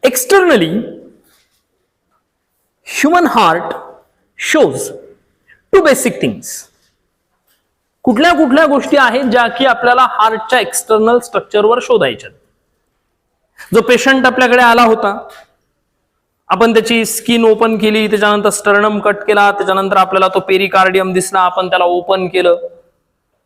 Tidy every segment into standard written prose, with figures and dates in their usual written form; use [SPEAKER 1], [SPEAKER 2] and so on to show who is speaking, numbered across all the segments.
[SPEAKER 1] Externally, human heart shows two basic things. कुठल्या कुठल्या गोष्टी आहेत ज्या की आपल्याला हार्टच्या एक्सटर्नल स्ट्रक्चरवर शोधायच्या. जो पेशंट आपल्याकडे आला होता, आपण त्याची स्किन ओपन केली, त्याच्यानंतर स्टर्नम कट केला, त्याच्यानंतर आपल्याला तो पेरिकार्डियम दिसला, आपण त्याला ओपन केलं.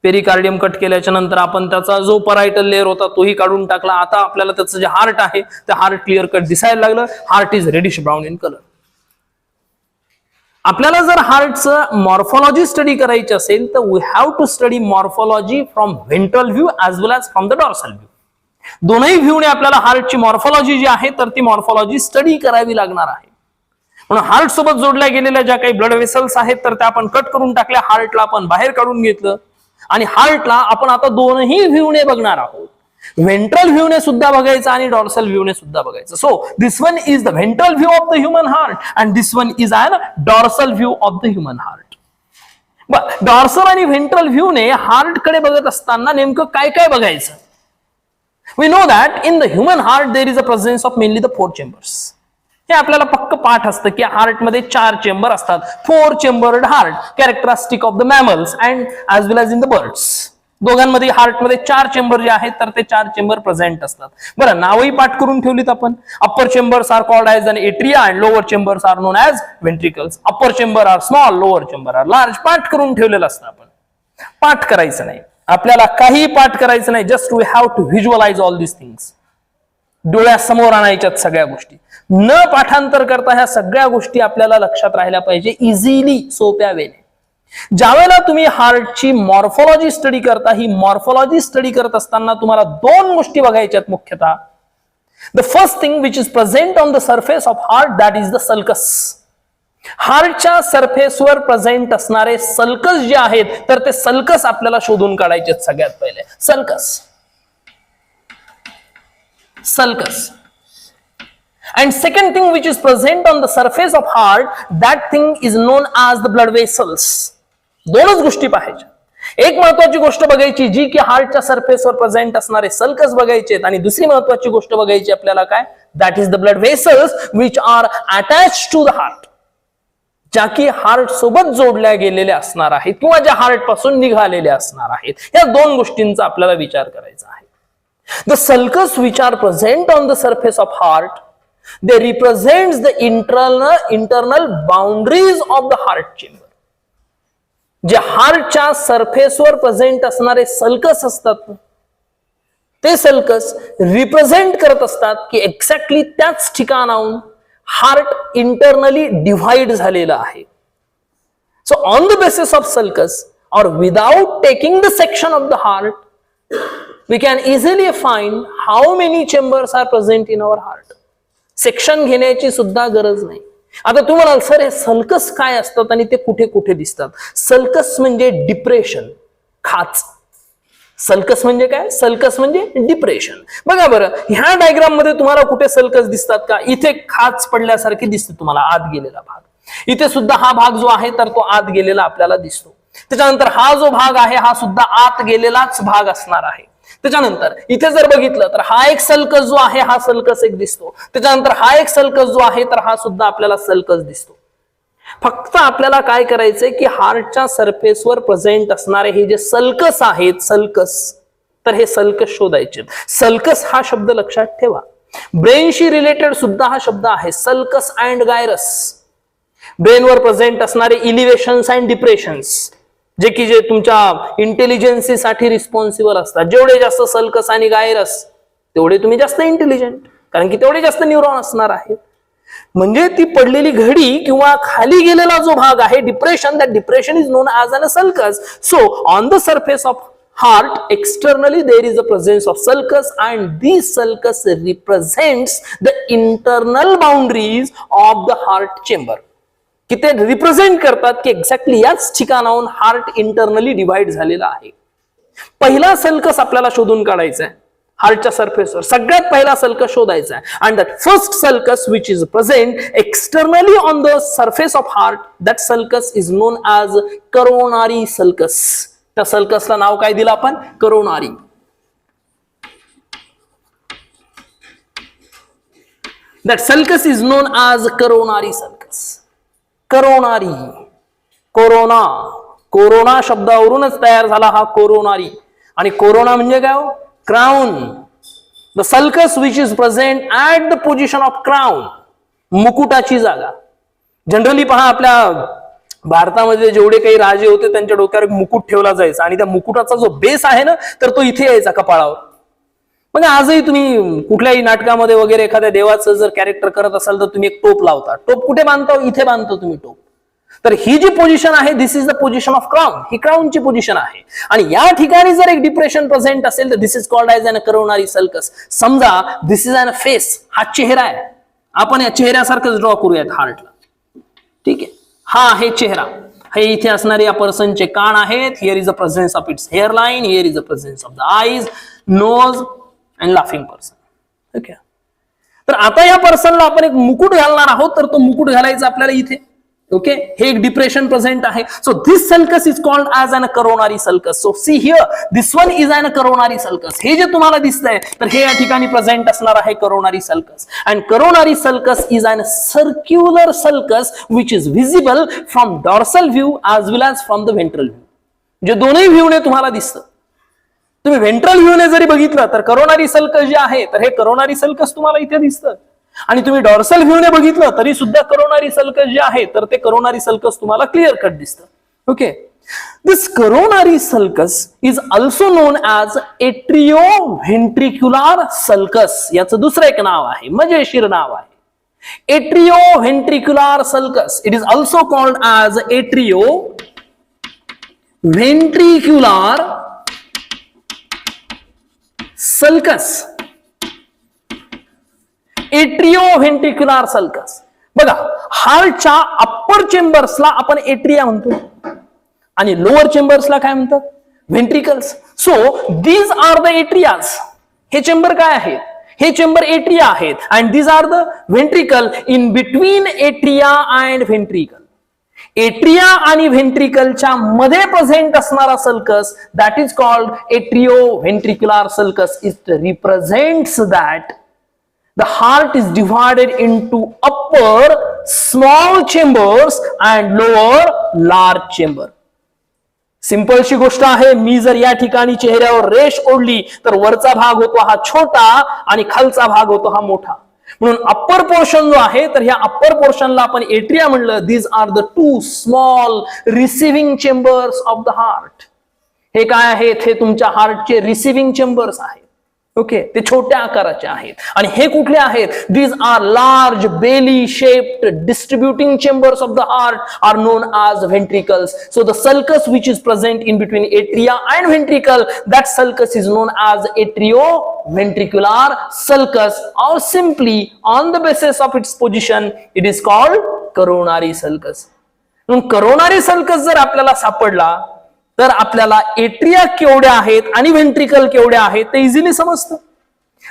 [SPEAKER 1] पेरिकार्डियम कट केल्याच्या नंतर आपण त्याचा जो परायटल लेअर होता तोही काढून टाकला. आता आपल्याला त्याचं जे हार्ट आहे ते हार्ट क्लिअर कट दिसायला लागलं. Heart is reddish brown in colour. आपल्याला जर हार्टचं मॉर्फॉलॉजी स्टडी करायची असेल तर we have to study morphology from ventral view as well as from the dorsal view. दोनही व्ह्यूने आपल्याला हार्टची मॉर्फॉलॉजी जी आहे तर ती मॉर्फॉलॉजी स्टडी करावी लागणार आहे. म्हणून हार्ट सोबत जोडल्या गेलेल्या ज्या काही ब्लड वेसल्स आहेत तर त्या आपण कट करून टाकल्या, हार्टला आपण बाहेर काढून घेतलं आणि हार्टला आपण आता दोनही व्ह्यूने बघणार आहोत. व्हेंट्रल व्ह्यूने सुद्धा बघायचं आणि डॉर्सल व्ह्यूने सुद्धा बघायचं. So this one is the ventral view of the human heart and this one is an dorsal view of the human heart. Dorsal आणि व्हेंट्रल व्ह्यूने हार्ट कडे बघत असताना नेमकं काय काय बघायचं. We know that in the human heart there is a presence of mainly the four chambers. हे आपल्याला पक्क पाठ असतं की हार्ट मध्ये 4 चेंबर असतात. 4 chambered heart, characteristic of the mammals and as well as in the birds. दोघांमध्ये हार्टमध्ये 4 chamber जे आहेत तर ते 4 चेंबर प्रेझेंट असतात. बरं, नावही पाठ करून ठेवलीत आपण. Upper chambers are called as an atria and lower chambers are known as ventricles. Upper chamber are small, lower chamber are large. पाठ करून ठेवलेलं असतं आपण. पाठ करायचं नाही, आपल्याला काही पाठ करायचं नाही. Just we have to visualise all this things. डोळ्यासमोर आणायच्यात सगळ्या गोष्टी. न पाठांतर करता ह्या सगळ्या गोष्टी आपल्याला लक्षात राहिल्या पाहिजे इझिली, सोप्या वेने. ज्यावेळेला तुम्ही हार्टची मॉर्फॉलॉजी स्टडी करता, ही मॉर्फॉलॉजी स्टडी करत असताना तुम्हाला 2 गोष्टी बघायच्यात मुख्यतः. The first thing which is present on the surface of heart that is the sulcus. हार्टच्या सरफेसवर प्रेझेंट असणारे सल्कस जे आहेत तर ते सल्कस आपल्याला शोधून काढायचे सगळ्यात पहिले. Sulcus. And second thing which is present on the surface of heart, that thing is known as the blood vessels. दोनच गोष्टी पाहायच्या. एक महत्वाची गोष्ट बघायची जी की हार्टच्या सरफेसवर प्रेझेंट असणारे सल्कस बघायचे, आणि दुसरी महत्वाची गोष्ट बघायची आपल्याला काय, that is the blood vessels which are attach to the heart. ज्या की हार्ट सोबत जोडल्या गेलेल्या असणार आहेत किंवा ज्या हार्ट पासून निघालेल्या असणार आहेत. या 2 गोष्टींचा आपल्याला विचार करायचा आहे. The sulcus which are present on the surface of heart, they represents the internal boundaries of the heart chamber. जे हार्टच्या सरफेसवर प्रेझेंट असणारे सल्कस असतात ते सल्कस रिप्रेझेंट करत असतात की एक्झॅक्टली त्याच ठिकाणाहून हार्ट इंटरनली डिव्हाइड झालेला आहे. So on the basis of sulcus or without taking the section of the heart we can easily find how many chambers are present in our heart. Section घेण्याची सुद्धा गरज नाही. आता तुम्हाला सर हे sulcus काय असतात आणि ते कुठे कुठे दिसतात. सल्कस म्हणजे डिप्रेशन, खाच. सल्कस म्हणजे काय, सल्कस म्हणजे डिप्रेशन. बघा बरं, ह्या डायग्राम मध्ये तुम्हाला कुठे सल्कस दिसतात का. इथे खाच पडल्यासारखी दिसते तुम्हाला, आत गेलेला भाग. इथे सुद्धा हा भाग जो आहे तर तो आत गेलेला आपल्याला दिसतो. त्याच्यानंतर हा जो भाग आहे हा सुद्धा आत गेलेलाच भाग असणार आहे. त्याच्यानंतर इथे जर बघितलं तर हा एक सल्कस जो आहे हा सल्कस एक दिसतो. त्याच्यानंतर हा एक सल्कस जो आहे तर हा सुद्धा आपल्याला सल्कस दिसतो. फक्त आपल्याला काय करायचंय की हार्टच्या सरफेसवर प्रेझेंट असणारे हे जे सल्कस आहेत, सल्कस, तर हे सल्कस शोधायचे. सल्कस हा शब्द लक्षात ठेवा. ब्रेनशी रिलेटेड सुद्धा हा शब्द आहे, सल्कस अँड गायरस. ब्रेनवर प्रेझेंट असणारे इलिव्हेशन्स अँड डिप्रेशन्स जे की जे तुमच्या इंटेलिजन्सीसाठी रिस्पॉन्सिबल असतात. जेवढे जास्त सल्कस आणि गायरस तेवढे तुम्ही जास्त इंटेलिजंट, कारण की तेवढे जास्त न्यूरॉन असणार आहेत. म्हणजे ती पडलेली घडी किंवा खाली गेलेला जो भाग आहे depression, that depression is known as an sulcus. So on the surface of heart externally there is a presence of sulcus and these sulcus represents the internal boundaries of the heart chamber. की ते represent करतात की exactly याच ठिकाणाहून heart internally divide झालेला आहे. पहिला sulcus आपल्याला शोधून काढायचा आहे हार्टच्या सरफेसवर. सगळ्यात पहिला सल्कस शोधायचा आहे. And that first sulcus which is present externally on the surface of heart, that sulcus is known as coronary sulcus. त्या सल्कसला नाव काय दिलं आपण, coronary. That sulcus is known as coronary sulcus. Coronary, corona, corona शब्दावरूनच तयार झाला हा कोरोनारी. आणि कोरोना म्हणजे काय हो? Crown. The sulcus which is present at the position of crown, मुकुटाची जागा. जनरली पहा आपल्या भारतामध्ये जेवढे काही राजे होते त्यांच्या डोक्यावर मुकुट ठेवला जायचा आणि त्या मुकुटाचा जो बेस आहे ना तर तो इथे यायचा कपाळावर. म्हणजे आजही तुम्ही कुठल्याही नाटकामध्ये वगैरे एखाद्या देवाचं जर कॅरेक्टर करत असाल तर तुम्ही एक टोप लावता. टोप कुठे बांधता? इथे बांधतो तुम्ही टोप. तर ही जी पोझिशन आहे this is the position of crown. ही क्राउनची पोझिशन आहे आणि या ठिकाणी जर एक डिप्रेशन प्रेझेंट असेल तर this is called as an coronary sulcus. समजा दिस इज अन फेस, हा चेहरा आहे. आपण या चेहऱ्यासारखंच ड्रॉ करूयात हार्टला. ठीक आहे, हा आहे चेहरा. हे इथे असणारे या पर्सनचे कान आहेत. Here is the presence of its hair line, here is the presence of the eyes, nose and laughing person. Okay, तर आता या पर्सनला आपण एक मुकुट घालणार आहोत तर तो मुकुट घालायचा आपल्याला इथे. ओके, हे एक डिप्रेशन प्रेझेंट आहे. So this sulcus is called as an coronary sulcus. So see here this one is an coronary sulcus. हे जे तुम्हाला दिसतंय तर हे या ठिकाणी प्रेझेंट असणार आहे coronary sulcus. And coronary sulcus is an circular sulcus which is visible from dorsal view as well as from the ventral view. जे दोन्ही व्ह्यूने तुम्हाला दिसतं. तुम्ही व्हेंट्रल व्ह्यूने जरी बघितलं तर करोनारी सल्कस जे आहे तर हे करोनारी सल्कस तुम्हाला इथे दिसतं. आणि तुम्ही डॉर्सल व्ह्यूने बघितलं तरी सुद्धा करोनारी सल्कस जे आहे तर ते करोनारी सल्कस तुम्हाला क्लिअर कट दिसतं. Okay, this coronary sulcus is also known as atrioventricular sulcus. याचं दुसरं एक नाव आहे, मजेशीर नाव आहे, atrioventricular sulcus. It is also called as atrioventricular sulcus. Atrioventricular sulcus. बघा, हार्टच्या अप्पर चेंबर्सला आपण एट्रिया म्हणतो आणि लोअर चेंबर्सला काय म्हणतात? Ventricles. So these are the atrias. हे चेंबर काय आहे? हे चेंबर एट्रिया आहेत. And these are the ventricle in between atria and ventricle. Atria आणि व्हेंट्रिकलच्या मध्ये प्रेझेंट असणारा sulcus that is called atrioventricular sulcus. It represents that the heart is divided into upper small chambers and lower large chamber. सिंपलशी गोष्ट आहे. मी जर या ठिकाणी चेहऱ्यावर रेष ओढली तर वरचा भाग होतो हा छोटा आणि खालचा भाग होतो हा मोठा. म्हणून अप्पर पोर्शन जो आहे तर ह्या अप्पर पोर्शनला आपण एट्रिया म्हणलं. These are the two small receiving chambers of the heart. हे काय आहेत? हे तुमच्या हार्टचे रिसिव्हिंग चेंबर्स आहेत. ओके, ते छोट्या आकाराचे आहेत. आणि हे कुठले आहेत? These are large belly shaped distributing chambers of the heart are known as ventricles. So the sulcus which is present in between atria and ventricle, that sulcus is known as atrioventricular sulcus, or simply on the basis of its position it is called coronary sulcus. म्हणून coronary sulcus जर आपल्याला सापडला तर आपल्याला atria केवढ्या आहेत आणि ventricle केवढ्या आहेत ते इझिली समजतं.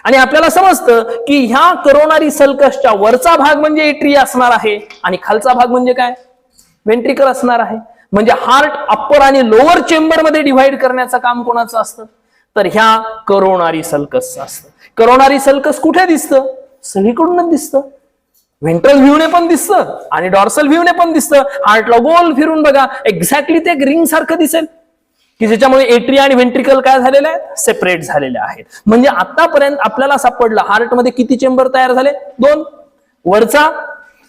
[SPEAKER 1] आणि आपल्याला समजतं की ह्या करोनारी सल्कसच्या वरचा भाग म्हणजे एट्रिया असणार आहे आणि खालचा भाग म्हणजे काय? व्हेंट्रिकल असणार आहे. म्हणजे हार्ट अप्पर आणि लोअर चेंबर मध्ये डिव्हाइड करण्याचं काम कोणाचं असतं? तर ह्या करोनारी सल्कसचं असतं. करोनारी सल्कस कुठे दिसतं? सगळीकडूनच दिसतं. व्हेंट्रल व्ह्यूने पण दिसतं आणि डॉर्सल व्ह्यूने पण दिसतं. हार्टला गोल फिरून बघा, एक्झॅक्टली ते एक रिंग सारखं दिसेल की ज्याच्यामुळे एट्रिया आणि व्हेंट्रिकल काय झालेले आहेत? सेपरेट झालेले आहेत. म्हणजे आतापर्यंत आपल्याला सापडलं हार्टमध्ये किती चेंबर तयार झाले? 2. वरचा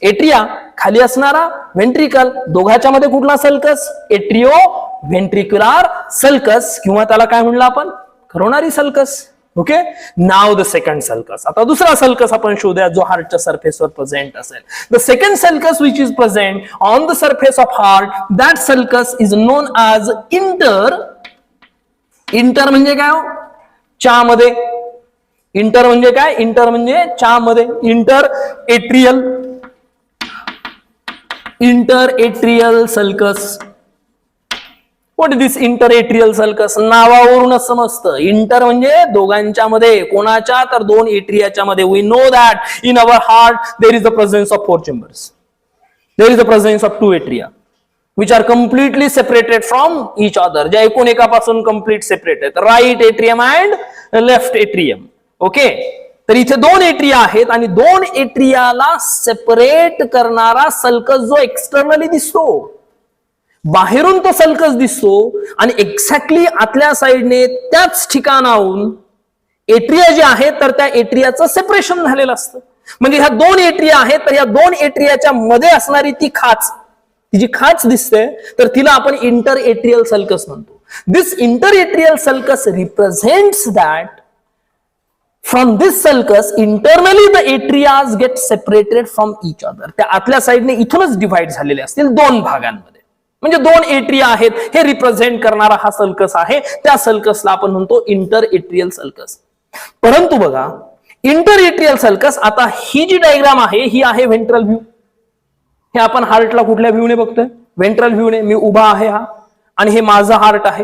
[SPEAKER 1] एट्रिया, खाली असणारा व्हेंट्रिकल. दोघांच्या मध्ये कुठला सल्कस? एट्रिओव्हेंट्रिक्युलर सल्कस, किंवा त्याला काय म्हणलं आपण? Coronary sulcus. Okay, now the second sulcus. आता दुसरा सल्कस आपण शोधूया जो हार्टच्या सरफेसवर प्रेझेंट असेल. The second sulcus which is present on the surface of heart, that sulcus is known as inter. Inter म्हणजे काय? च्या मध्ये. इंटर म्हणजे काय? इंटर म्हणजे च्या मध्ये. Inter atrial. Inter atrial sulcus. What is this inter atrial sulcus? नावावरूनच समजतं. इंटर म्हणजे दोघांच्या मध्ये. कोणाच्या? तर 2 एट्रियाच्या मध्ये. We know that in our heart there is the presence of 4 chambers. There is the presence of 2 atria which are completely separated from each other. ज्या एकापासून कम्प्लीट सेपरेट आहेत. Right atrium and left atrium. Okay, तर इथे दोन atria आहेत आणि दोन एट्रियाला सेपरेट करणारा सल्कस जो एक्सटर्नली दिसतो, बाहेरून तो सल्कस दिसतो आणि एक्झॅक्टली आतल्या साईडने त्याच ठिकाणाहून एट्रिया जे आहेत तर त्या एट्रियाचं सेपरेशन झालेलं असतं. म्हणजे ह्या दोन एट्रिया आहेत तर ह्या दोन एट्रियाच्या मध्ये असणारी ती खाच, ती जी खाच दिसते तर तिला आपण इंटर एट्रियल सल्कस म्हणतो. This inter atrial sulcus represents that from this sulcus internally the atrias get separated from each other. त्या आतल्या साईडने इथूनच डिव्हाइड झालेले असतील दोन भागांमध्ये. म्हणजे दोन एट्रिया आहेत हे रिप्रेझेंट करणारा हा सल्कस आहे. त्या सल्कसला आपण म्हणतो इंटर एट्रियल सल्कस. परंतु बघा, इंटर एट्रियल सल्कस, आता ही जी डायग्राम आहे ही आहे व्हेंट्रल व्ह्यू. हे आपण हार्टला कुठल्या व्ह्यूने बघतोय? व्हेंट्रल व्ह्यूने. मी उभा आहे हा आणि हे माझा हार्ट आहे.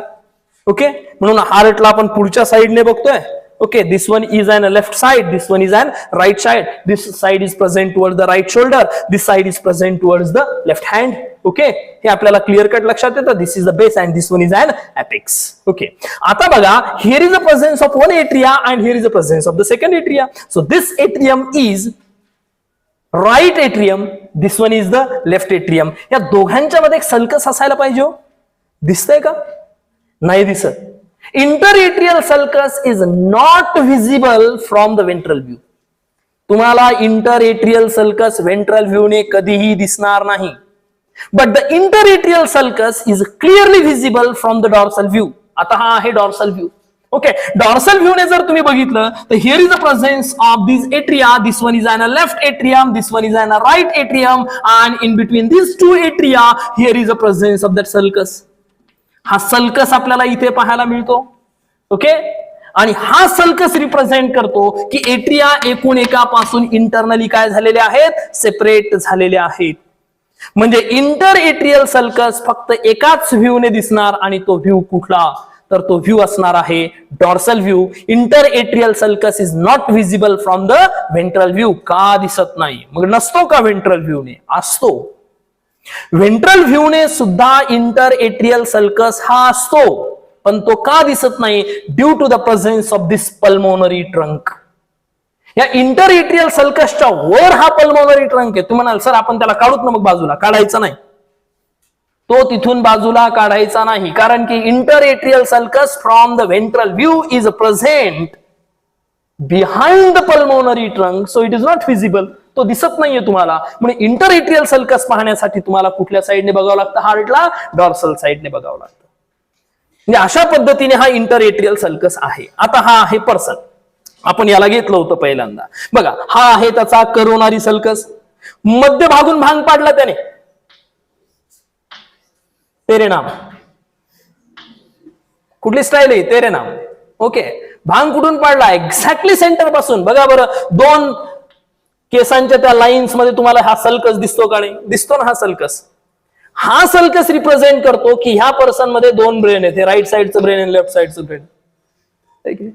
[SPEAKER 1] ओके, म्हणून हार्टला आपण पुढच्या साईडने बघतोय. Okay, this one is on the left side, this one is on right side. This side is present towards the right shoulder, this side is present towards the left hand. Okay, हे आपल्याला clear cut लक्षात येतं. This is the base and this one is an apex. Okay, आता बघा, here is the presence of one atria and here is the presence of the second atria. So this atrium is right atrium, this one is the left atrium. या दोघांच्या मध्ये एक sulcus असायला पाहिजे हो. दिसतंय का? नाही दिसत. Interatrial sulcus is not visible from the ventral view. तुम्हाला इंटरएट्रियल सल्कस वेंट्रल व्ह्यूने कधीही दिसणार नाही. But the interatrial sulcus is clearly visible from the dorsal view. आता हा आहे डॉर्सल व्ह्यू. ओके, डॉर्सल व्ह्यूने जर तुम्ही बघितलं तर here is the presence of this atria. This one is an a left atrium, this one is an a right atrium and in between this to atria here is the presence of that sulcus. हा sulcus आपल्याला इथे पाहायला मिळतो. Okay, आणि हा sulcus represent करतो की atria एकूण एकापासून इंटरनली काय झालेले आहेत? सेपरेट झालेले आहेत. म्हणजे इंटर एट्रियल सल्कस फक्त एकाच व्ह्यूने दिसणार आणि तो व्ह्यू कुठला? तर तो व्ह्यू असणार आहे dorsal view. Inter atrial sulcus is not visible from the ventral view. का दिसत नाही? मग नसतो का वेंट्रल व्ह्यूने? असतो. वेंट्रल व्ह्यूने सुद्धा इंटर एट्रियल सल्कस हा असतो, पण तो का दिसत नाही? Due to the presence of this pulmonary trunk. या इंटर एट्रियल सल्कसच्या वर हा पल्मोनरी ट्रंक आहे. तुम्ही म्हणाल सर आपण त्याला काढूत ना, मग बाजूला काढायचा नाही. तो तिथून बाजूला काढायचा नाही, कारण की inter atrial sulcus from the ventral view is present behind the pulmonary trunk, so it is not visible. तो दिसत नाहीये तुम्हाला. म्हणजे इंटर एट्रियल सल्कस पाहण्यासाठी तुम्हाला कुठल्या साईडने बघावं लागतं? हार्टला डॉर्सल साईडने बघावं लागतं. म्हणजे अशा पद्धतीने हा इंटर एट्रियल सल्कस आहे. आता हा आहे पर्सन. आपण याला घेतलं होतं पहिल्यांदा. बघा, हा आहे त्याचा करोनारी सल्कस. मध्य भागून भांग पाडला त्याने. तेरे नाम कुठली स्टाईल आहे? तेरे नाम. ओके, भांग कुठून पाडला? एक्झॅक्टली सेंटर पासून. बघा बरं, दोन केसांच्या त्या लाईन्स मध्ये तुम्हाला हा सल्कस दिसतो का नाही? दिसतो ना हा सल्कस. हा सल्कस रिप्रेझेंट करतो की ह्या पर्सन मध्ये दोन ब्रेन आहेत, राईट साईडचं ब्रेन आणि लेफ्ट साईडचं ब्रेन.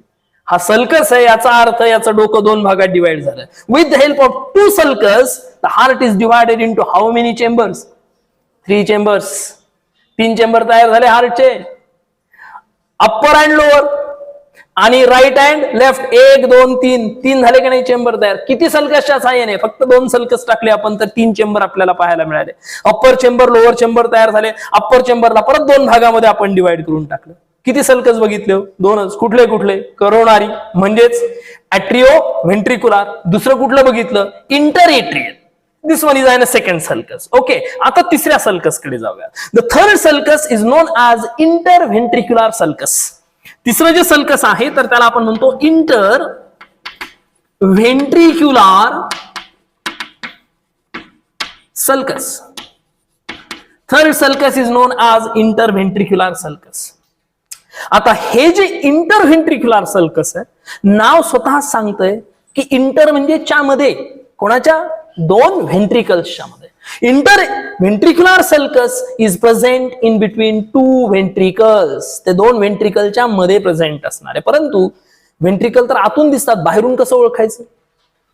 [SPEAKER 1] हा सल्कस आहे, याचा अर्थ याचं डोकं दोन भागात डिवाइड झालं. With the help of two sulcus the heart is divided into how many chambers? 3 chambers. 3 chamber तयार झाले हार्टचे. अप्पर अँड लोअर आणि राईट अँड लेफ्ट. 1 2 3 3 झाले की नाही चेंबर तयार? किती सल्कसच्या सहाय्याने? फक्त 2 सल्कस टाकले आपण तर 3 चेंबर आपल्याला पाहायला मिळाले. अप्पर चेंबर लोअर चेंबर तयार झाले. अप्पर चेंबरला परत 2 भागामध्ये आपण डिवाइड करून टाकलं. किती सल्कस बघितले? 2च. कुठले कुठले? करोनारी म्हणजेच ॲट्रिओ व्हेंट्रिक्युलर. दुसरं कुठलं बघितलं? Inter atrial. This one is a second sulcus. Okay, आता तिसऱ्या सल्कस कडे जाऊया. The third sulcus is known as inter ventricular sulcus. तिसरं जे सल्कस आहे तर त्याला आपण म्हणतो inter ventricular sulcus. Third sulcus is known as inter ventricular sulcus. आता हे जे इंटर व्हेंट्रिक्युलर सल्कस आहे, नाव स्वतः सांगतंय की इंटर म्हणजे च्या कोणाच्या? 2 व्हेंट्रिकल्सच्या मध्ये. Inter ventricular sulcus is present in between 2 व्हेंट्रिकल्स. ते 2 व्हेंट्रिकलच्या मध्ये प्रेझेंट असणार आहे. परंतु व्हेंट्रिकल तर आतून दिसतात, बाहेरून कसं ओळखायचं?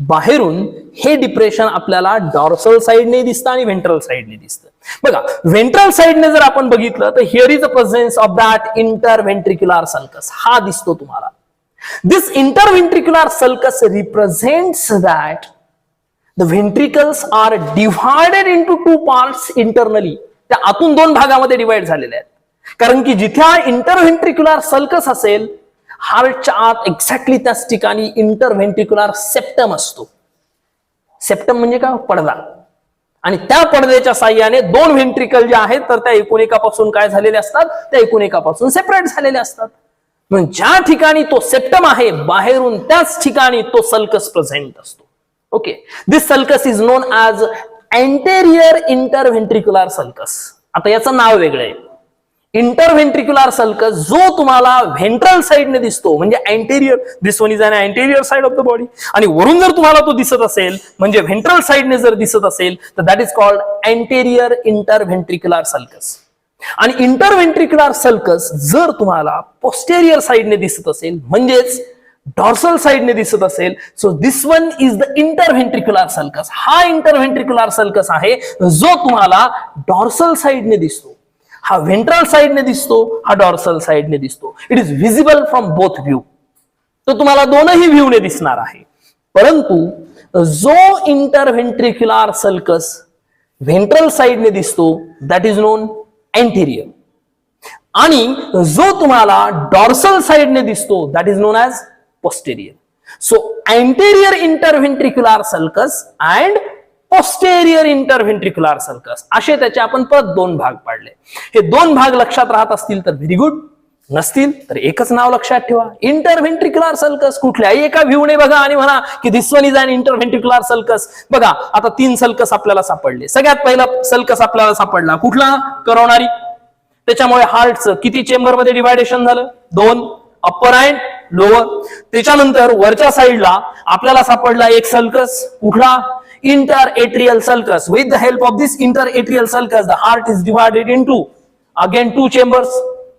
[SPEAKER 1] बाहेरून हे डिप्रेशन आपल्याला डॉर्सल साइडने दिसतं आणि व्हेंट्रल साइडने दिसतं. बघा, व्हेंट्रल साइडने जर आपण बघितलं तर here is the presence of that inter ventricular sulcus. हा दिसतो तुम्हाला. This interventricular sulcus represents that the ventricles are divided into two parts internally. त्या आतून दोन भागामध्ये डिवाइड झालेले आहेत. कारण की जिथे इंटरव्हेंट्रिक्युलर सल्कस असेल, हार्टच्या आत एक्झॅक्टली त्याच ठिकाणी इंटरव्हेंट्रिक्युलर सेप्टम असतो. सेप्टम म्हणजे काय? पडदा. आणि त्या पडद्याच्या साह्याने दोन व्हेंट्रिकल जे आहेत तर त्या एकूण एकापासून काय झालेले असतात? त्या एकूण एकापासून सेपरेट झालेले असतात. मग ज्या ठिकाणी तो सेप्टम आहे, बाहेरून त्याच ठिकाणी तो सल्कस प्रेझेंट असतो. Okay, this sulcus is known as anterior interventricular sulcus. आता याचं नाव वेगळं आहे. इंटरव्हेंट्रिक्युलर सल्कस जो तुम्हाला व्हेंट्रल साइडने दिसतो म्हणजे anterior, this one is an anterior side of the body, आणि वरून जर तुम्हाला तो दिसत असेल म्हणजे व्हेंट्रल साइडने जर दिसत असेल तर that is called anterior interventricular sulcus. आणि इंटरव्हेंट्रिक्युलर सल्कस जर तुम्हाला पोस्टेरियर साइडने दिसत असेल म्हणजेच डॉर्सल साइडने दिसत असेल, so this one is the interventricular sulcus. हा इंटरव्हेंट्रिक्युलर सल्कस आहे जो तुम्हाला डॉर्सल साइडने दिसतो. हा व्हेंट्रल साइडने दिसतो, हा डॉर्सल साइडने दिसतो. It is visible from both view. तो तुम्हाला दोनही व्ह्यूने दिसणार आहे. परंतु जो इंटरव्हेंट्रिक्युलर सल्कस व्हेंट्रल साइडने दिसतो दॅट इज नोन अँटेरियर, आणि जो तुम्हाला डॉर्सल साइडने दिसतो that is known as posterior. So anterior interventricular sulcus and posterior interventricular sulcus असे त्याचे आपण परत दोन भाग पाडले. हे दोन भाग लक्षात राहत असतील तर व्हेरी गुड, नसतील तर एकच नाव लक्षात ठेवा, इंटरव्हेंट्रिक्युलर सल्कस. कुठल्याही एका व्ह्यूने बघा आणि म्हणा की दिस वन इज अन इंटरव्हेंट्रिक्युलर सल्कस. बघा आता तीन सल्कस आपल्याला सापडले. सगळ्यात पहिला सल्कस आपल्याला सापडला कुठला? करोनरी. त्याच्यामुळे हार्टचं किती चेंबर मध्ये डिवायडेशन झालं? दोन, अप्पर अँड लोअर. त्याच्यानंतर वरच्या साईडला आपल्याला सापडला एक सल्कस. कुठला? Interatrial sulcus. With the help of this interarterial sulcus, the heart is divided into again two chambers,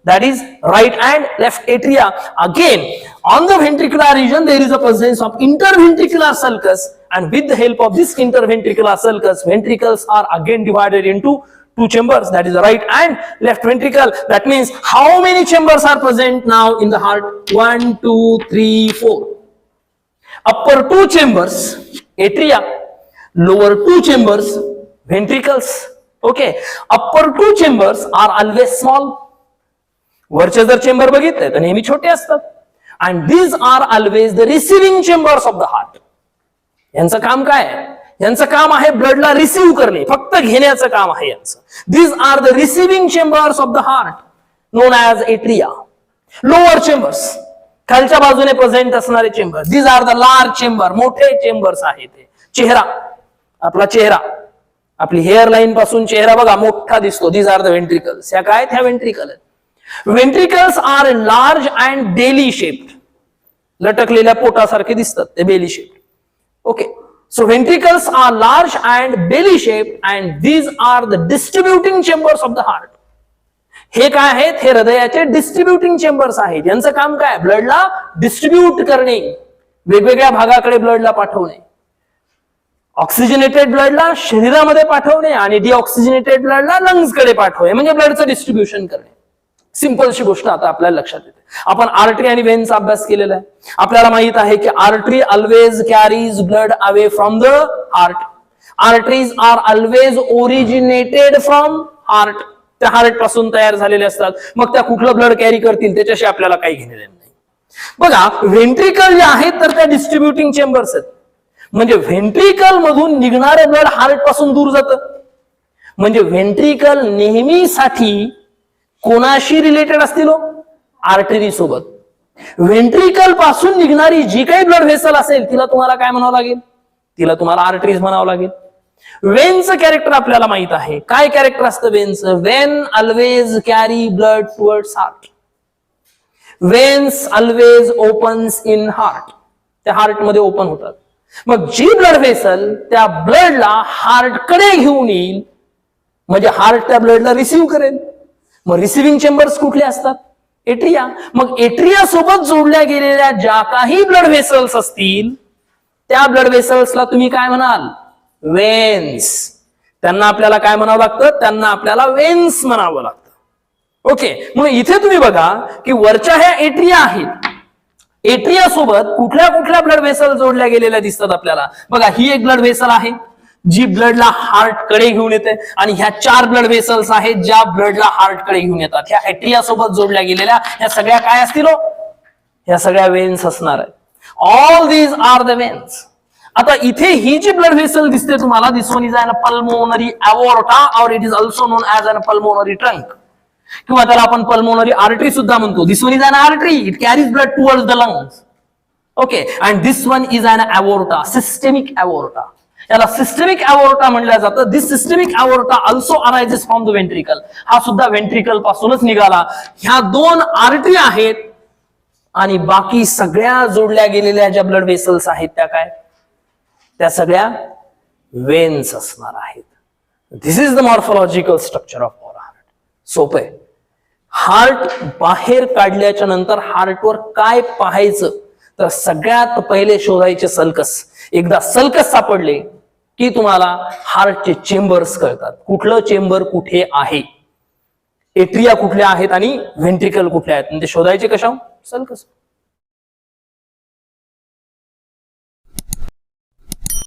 [SPEAKER 1] that is right and left atria. Again, on the ventricular region there is a presence of interventricular sulcus, and with the help of this interventricular sulcus, ventricles are again divided into two chambers, that is right and left ventricle. That means how many chambers are present now in the heart? 1, 2, 3, 4. Upper two chambers, atria. Lower two chambers, ventricles. Okay, upper two chambers are always small. वरचे जर chamber बघितले तर नेहमी छोटे असतात. And these are always the receiving chambers of the heart. यांचं काम काय आहे? यांचं काम आहे ब्लडला रिसीव्ह करणे, फक्त घेण्याचं काम आहे यांचं. These are the receiving chambers of the heart, known as atria. Lower chambers, खालच्या बाजूने प्रेझेंट असणारे chamber. These are the large chamber, मोठे चेंबर्स आहेत. चेहरा, आपला चेहरा, आपली हेअर लाईन पासून चेहरा बघा मोठा दिसतो. These are the ventricles. या काय? ह्या व्हेंट्रिकल आहेत. Ventricles are large and belly shaped. लटकलेल्या पोटासारखे दिसतात ते, belly shaped. Okay, so ventricles are large and belly shaped and these are the distributing chambers of the heart. हे काय आहेत? हे हृदयाचे डिस्ट्रीब्युटिंग चेंबर्स आहेत. यांचं काम काय? ब्लडला डिस्ट्रीब्यूट करणे, वेगवेगळ्या भागाकडे ब्लडला पाठवणे. ऑक्सिजनेटेड ब्लडला शरीरामध्ये पाठवणे आणि डिऑक्सिजनेटेड ब्लडला लंग्स कडे पाठवणे, म्हणजे ब्लडचं डिस्ट्रीब्युशन करणे. सिंपलशी गोष्ट आता आपल्याला लक्षात येते. आपण आर्टरी आणि वेन्सचा अभ्यास केलेला आहे. आपल्याला माहित आहे की artery always carries blood away from the heart. Arteries are always originated from heart. त्या हार्ट पासून तयार झालेले असतात. मग त्या कुठलं ब्लड कॅरी करतील त्याच्याशी आपल्याला काही घेणे नाही. बघा, व्हेंट्रिकल जे आहेत तर त्या डिस्ट्रीब्युटिंग चेंबर्स आहेत. म्हणजे व्हेंट्रिकल मधून निघणारे ब्लड हार्ट पासून दूर जातं. म्हणजे व्हेंट्रिकल नेहमीसाठी कोणाशी रिलेटेड असतील? आर्टरी सोबत. व्हेंट्रिकल पासून निघणारी जी काही ब्लड व्हेसल असेल तिला तुम्हाला काय म्हणावं लागेल? तिला तुम्हाला आर्टरीज म्हणावं लागेल. वेनचं कॅरेक्टर आपल्याला माहित आहे. काय कॅरेक्टर असतं वेनचं? Vein always carry blood towards heart. Veins always opens in heart. त्या हार्ट मध्ये ओपन होतात. मग जी ब्लड व्हेसल त्या ब्लडला हार्टकडे घेऊन येईल, म्हणजे हार्ट त्या ब्लडला रिसीव्ह करेल. मग रिसिव्हिंग चेंबर्स कुठले असतात? एट्रिया. मग एट्रिया सोबत जोडल्या गेलेल्या ज्या काही ब्लड व्हेसल्स असतील त्या ब्लड व्हेसल्सला तुम्ही काय म्हणाल? वेन्स. त्यांना आपल्याला काय म्हणावं लागतं? त्यांना आपल्याला वेन्स म्हणावं लागतं. ओके, मग इथे तुम्ही बघा की वरच्या ह्या एट्रिया आहेत एट्रिया सोबत कुठल्या कुठल्या ब्लड व्हेसल जोडल्या गेलेल्या दिसतात आपल्याला. बघा, ही एक ब्लड व्हेसल आहे जी ब्लडला हार्ट कडे घेऊन येते, आणि ह्या 4 ब्लड व्हेसल्स आहेत ज्या ब्लडला हार्ट कडे घेऊन येतात. ह्या एट्रिया सोबत जोडल्या गेलेल्या ह्या सगळ्या काय असतील? ह्या सगळ्या वेन्स असणार आहेत. All these are the veins. आता इथे ही जी ब्लड व्हेसल दिसते तुम्हाला, this one is an pulmonary aorta or it is also known as an pulmonary trunk, किंवा त्याला आपण पल्मोनरी आर्टरी सुद्धा म्हणतो. This one is an artery, it carries blood towards the lungs. Okay, and this one is an aorta, systemic aorta. याला systemic aorta म्हणलं जातं. This systemic aorta also arises from the ventricle. हा सुद्धा ventricle पासूनच निघाला. ह्या 2 artery आहेत, आणि बाकी सगळ्या जोडल्या गेलेल्या ज्या ब्लड व्हेसल्स आहेत त्या काय? त्या सगळ्या वेन्स असणार आहेत. This is the morphological structure of our heart. सोपं आहे. हार्ट बाहेर काढल्याच्या नंतर हार्टवर काय पाहायचं, तर सगळ्यात पहिले शोधायचे सल्कस. एकदा सल्कस सापडले की तुम्हाला हार्टचे चेंबर्स कळतात. कुठलं चेंबर कुठे आहे, एट्रिया कुठल्या आहेत आणि व्हेंट्रिकल कुठल्या आहेत, म्हणजे शोधायचे कशा? सल्कस.